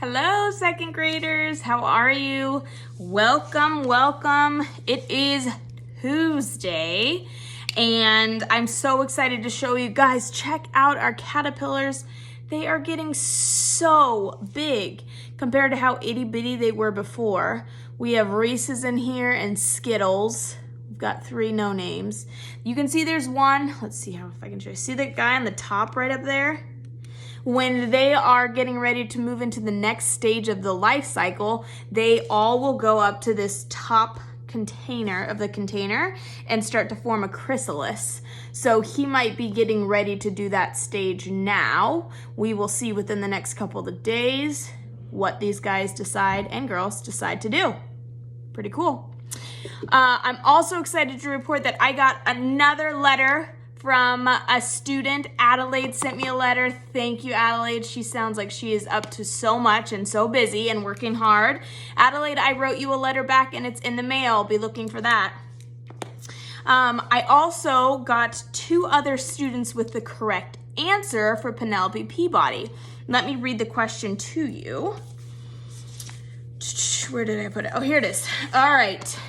Hello, second graders. How are you? Welcome, welcome. It is Tuesday, and I'm so excited to show you guys. Check out our caterpillars. They are getting so big compared to how itty bitty they were before. We have Reese's in here and Skittles. We've got 3 no names. You can see there's one. Let's see if I can show you. See that guy on the top right up there? When they are getting ready to move into the next stage of the life cycle, they all will go up to this top container of the container and start to form a chrysalis. So he might be getting ready to do that stage now. We will see within the next couple of days what these guys decide and girls decide to do. Pretty cool. I'm also excited to report that I got another letter from a student. Adelaide sent me a letter. Thank you, Adelaide. She sounds like she is up to so much and so busy and working hard. Adelaide, I wrote you a letter back and it's in the mail. Be looking for that. I also got 2 other students with the correct answer for Penelope Peabody. Let me read the question to you. Where did I put it? Oh, here it is. All right.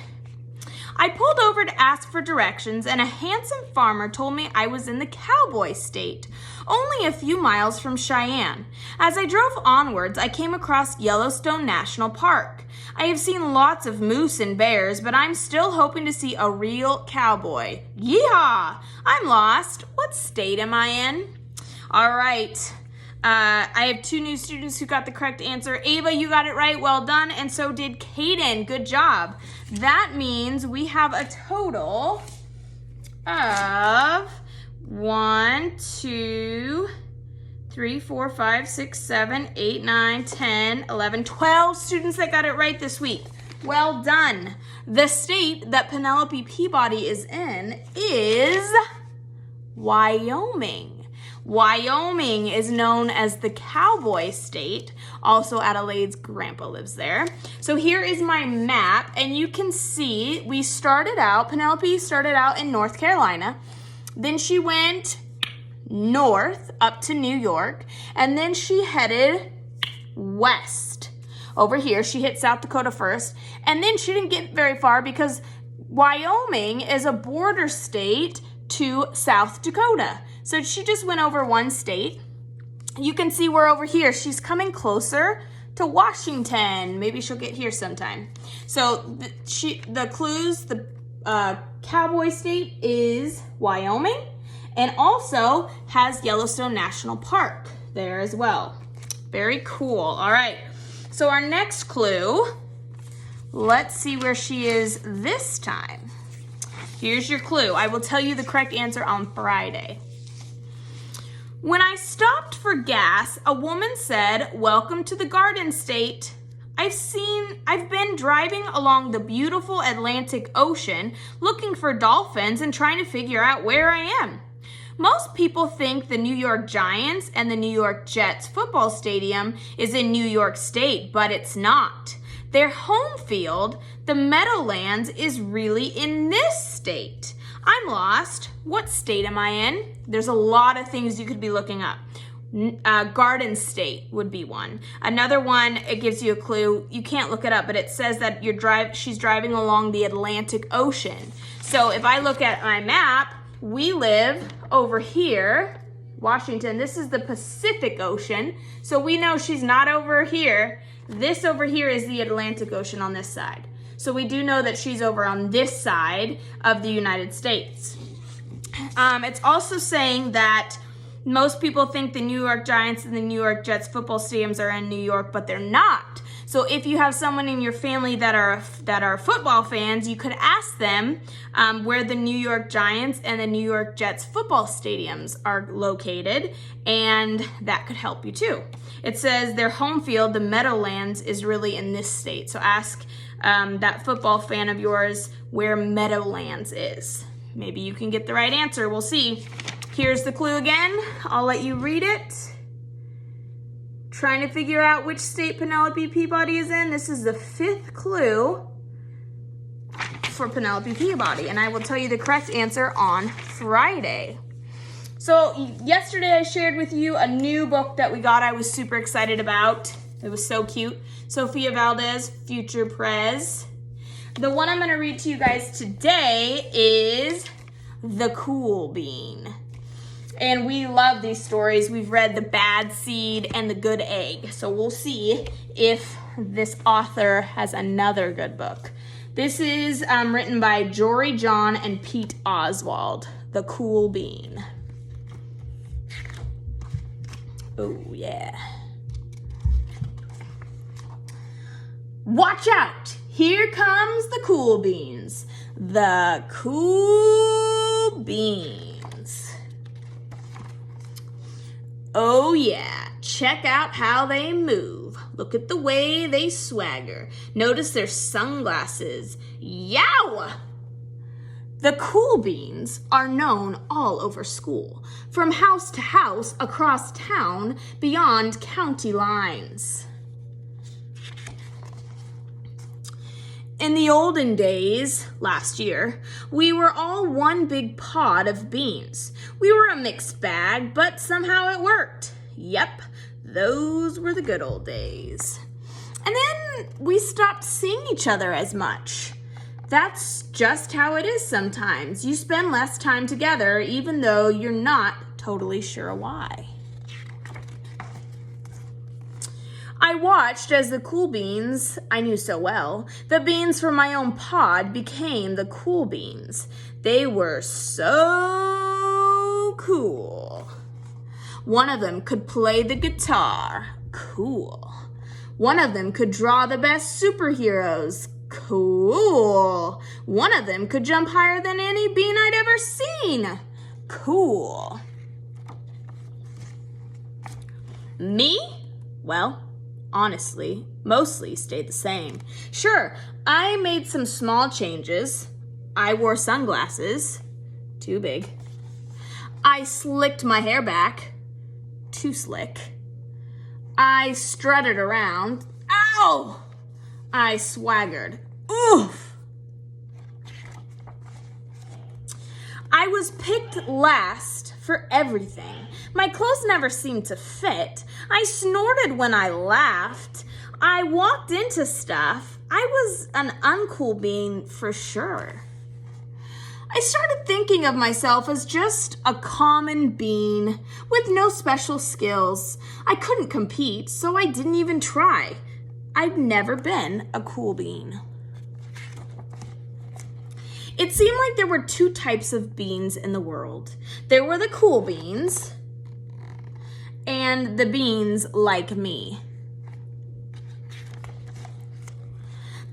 I pulled over to ask for directions, and a handsome farmer told me I was in the cowboy state, only a few miles from Cheyenne. As I drove onwards, I came across Yellowstone National Park. I have seen lots of moose and bears, but I'm still hoping to see a real cowboy. Yeehaw! I'm lost. What state am I in? All right. I have 2 new students who got the correct answer. Ava, you got it right. Well done. And so did Kaden. Good job. That means we have a total of 1, 2, 3, 4, 5, 6, 7, 8, 9, 10, 11, 12 students that got it right this week. Well done. The state that Penelope Peabody is in is Wyoming. Wyoming is known as the cowboy state. Also, Adelaide's grandpa lives there. So here is my map, and you can see Penelope started out in North Carolina. Then she went north up to New York, and then she headed west. Over here, she hit South Dakota first, and then she didn't get very far because Wyoming is a border state to South Dakota. So she just went over one state. You can see we're over here. She's coming closer to Washington. Maybe she'll get here sometime. So the clues, the cowboy state is Wyoming, and also has Yellowstone National Park there as well. Very cool. All right. So our next clue, let's see where she is this time. Here's your clue. I will tell you the correct answer on Friday. When I stopped for gas, a woman said, "Welcome to the Garden State." I've been driving along the beautiful Atlantic Ocean looking for dolphins and trying to figure out where I am. Most people think the New York Giants and the New York Jets football stadium is in New York State, but it's not. Their home field, the Meadowlands, is really in this state. I'm lost. What state am I in? There's a lot of things you could be looking up. Garden State would be one. Another one, it gives you a clue. You can't look it up, but it says that she's driving along the Atlantic Ocean. So if I look at my map, we live over here, Washington. This is the Pacific Ocean. So we know she's not over here. This over here is the Atlantic Ocean on this side. So we do know that she's over on this side of the United States. It's also saying that most people think the New York Giants and the New York Jets football stadiums are in New York, but they're not. So if you have someone in your family that are football fans, you could ask them where the New York Giants and the New York Jets football stadiums are located, and that could help you too. It says their home field, the Meadowlands, is really in this state. So ask that football fan of yours where Meadowlands is. Maybe you can get the right answer. We'll see. Here's the clue again. I'll let you read it. Trying to figure out which state Penelope Peabody is in. This is the 5th clue for Penelope Peabody, and I will tell you the correct answer on Friday. So yesterday I shared with you a new book that we got I was super excited about. It was so cute. Sofia Valdez, future Prez. The one I'm going to read to you guys today is The Cool Bean. And we love these stories. We've read The Bad Seed and The Good Egg. So we'll see if this author has another good book. This is written by Jory John and Pete Oswald. The Cool Bean. Oh, yeah. Watch out! Here comes the Cool Beans. The Cool Beans. Oh yeah, check out how they move. Look at the way they swagger. Notice their sunglasses. Yow! The Cool Beans are known all over school, from house to house, across town, beyond county lines. In the olden days, last year, we were all one big pod of beans. We were a mixed bag, but somehow it worked. Yep, those were the good old days. And then we stopped seeing each other as much. That's just how it is sometimes. You spend less time together, even though you're not totally sure why. I watched as the Cool Beans I knew so well, the beans from my own pod, became the Cool Beans. They were so cool. One of them could play the guitar. Cool. One of them could draw the best superheroes. Cool. One of them could jump higher than any bean I'd ever seen. Cool. Me? Well, honestly, mostly stayed the same. Sure, I made some small changes. I wore sunglasses. Too big. I slicked my hair back. Too slick. I strutted around. Ow! I swaggered. Oof! I was picked last for everything. My clothes never seemed to fit. I snorted when I laughed. I walked into stuff. I was an uncool bean for sure. I started thinking of myself as just a common bean with no special skills. I couldn't compete, so I didn't even try. I'd never been a cool bean. It seemed like there were two types of beans in the world. There were the cool beans and the beans like me.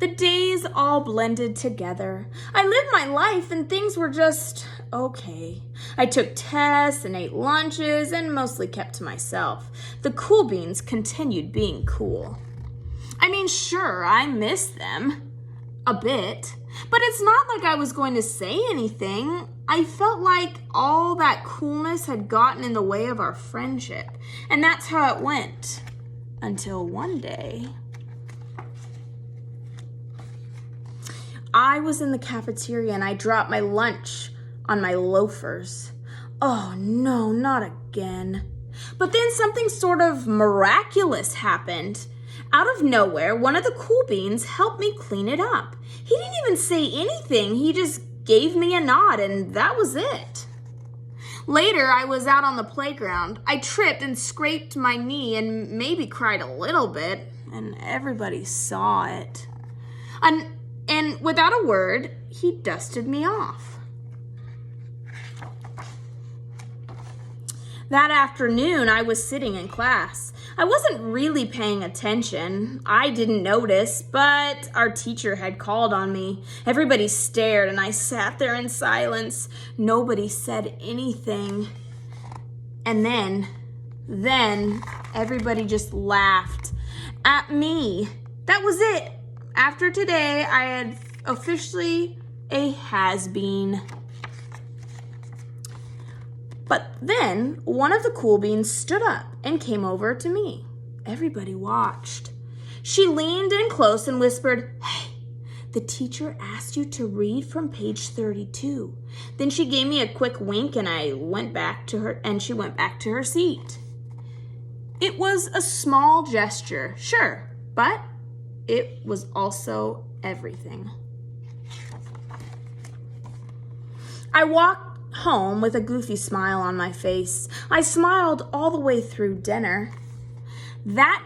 The days all blended together. I lived my life and things were just okay. I took tests and ate lunches and mostly kept to myself. The cool beans continued being cool. I mean, sure, I miss them a bit, but it's not like I was going to say anything. I felt like all that coolness had gotten in the way of our friendship, and that's how it went. Until one day, I was in the cafeteria and I dropped my lunch on my loafers. Oh no, not again. But then something sort of miraculous happened. Out of nowhere, one of the cool beans helped me clean it up. He didn't even say anything. He just gave me a nod, and that was it. Later, I was out on the playground. I tripped and scraped my knee and maybe cried a little bit, and everybody saw it. And without a word, he dusted me off. That afternoon, I was sitting in class. I wasn't really paying attention. I didn't notice, but our teacher had called on me. Everybody stared, and I sat there in silence. Nobody said anything. And then everybody just laughed at me. That was it. After today, I had officially a has-been. But then one of the cool beans stood up and came over to me. Everybody watched. She leaned in close and whispered, "Hey, the teacher asked you to read from page 32. Then she gave me a quick wink and she went back to her seat. It was a small gesture, sure, but it was also everything. I walked home with a goofy smile on my face. I smiled all the way through dinner. That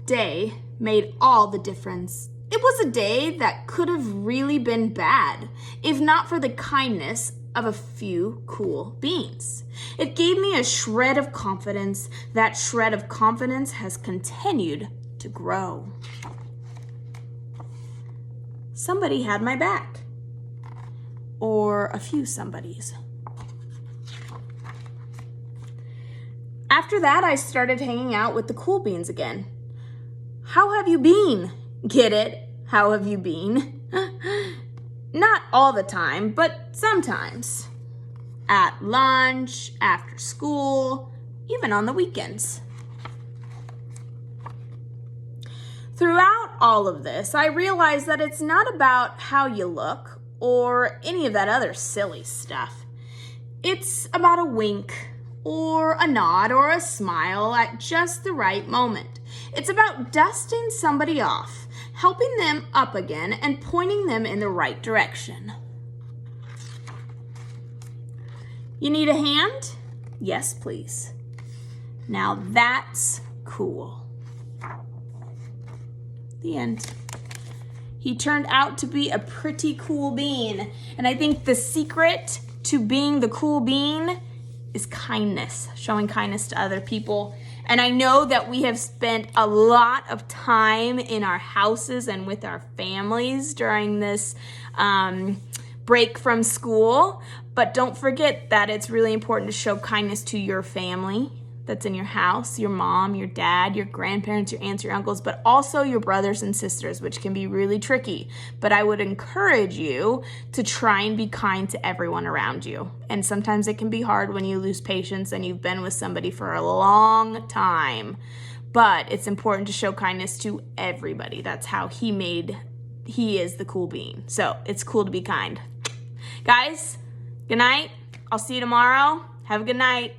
day made all the difference. It was a day that could have really been bad, if not for the kindness of a few cool beans. It gave me a shred of confidence. That shred of confidence has continued to grow. Somebody had my back. Or a few somebodies. After that, I started hanging out with the cool beans again. How have you been? Get it? How have you been? Not all the time, but sometimes. At lunch, after school, even on the weekends. Throughout all of this, I realized that it's not about how you look or any of that other silly stuff. It's about a wink or a nod or a smile at just the right moment. It's about dusting somebody off, helping them up again, and pointing them in the right direction. You need a hand? Yes, please. Now that's cool. The end. He turned out to be a pretty cool bean. And I think the secret to being the cool bean is kindness, showing kindness to other people. And I know that we have spent a lot of time in our houses and with our families during this break from school. But don't forget that it's really important to show kindness to your family that's in your house, your mom, your dad, your grandparents, your aunts, your uncles, but also your brothers and sisters, which can be really tricky. But I would encourage you to try and be kind to everyone around you. And sometimes it can be hard when you lose patience and you've been with somebody for a long time. But it's important to show kindness to everybody. That's how he is the cool bean. So it's cool to be kind. Guys, good night. I'll see you tomorrow. Have a good night.